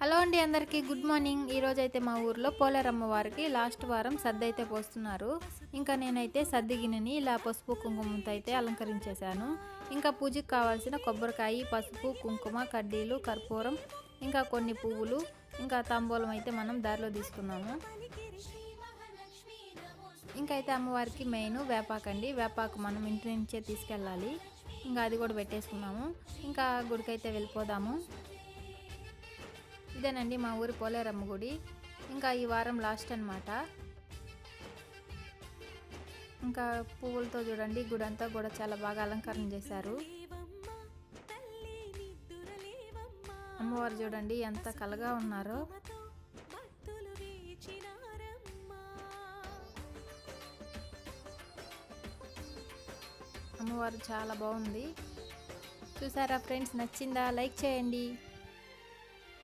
Hello అండి, అందరికీ good morning. ఈరోజైతే మా ఊర్లో పోలేరమ్మ వారికి లాస్ట్ వారం సద్ది అయితే పోస్తున్నారు. ఇంకా నేనైతే సద్ది గిన్నెని ఇలా పసుపు కుంకుమతో అయితే అలంకరించేశాను. ఇంకా పూజకి కావాల్సిన కొబ్బరికాయ, పసుపు, కుంకుమ, కడ్డీలు, కర్పూరం, ఇంకా కొన్ని పువ్వులు, ఇంకా తాంబూలం అయితే మనం దారిలో తీసుకున్నాము. ఇంకా అయితే అమ్మవారికి మెయిన్ వేపాకండి. వేపాకు మనం ఇంటి నుంచే తీసుకెళ్ళాలి. ఇంకా అది కూడా పెట్టేసుకున్నాము. ఇంకా గుడికైతే వెళ్ళిపోదాము. ఇదేనండి మా ఊరి పోలేరమ్మ గుడి. ఇంకా ఈ వారం లాస్ట్ అనమాట. ఇంకా పువ్వులతో చూడండి గుడి అంతా కూడా చాలా బాగా అలంకరణ చేశారు. అమ్మవారు చూడండి ఎంత కలగా ఉన్నారో. అమ్మవారు చాలా బాగుంది. చూసారా ఫ్రెండ్స్, నచ్చిందా? లైక్ చేయండి.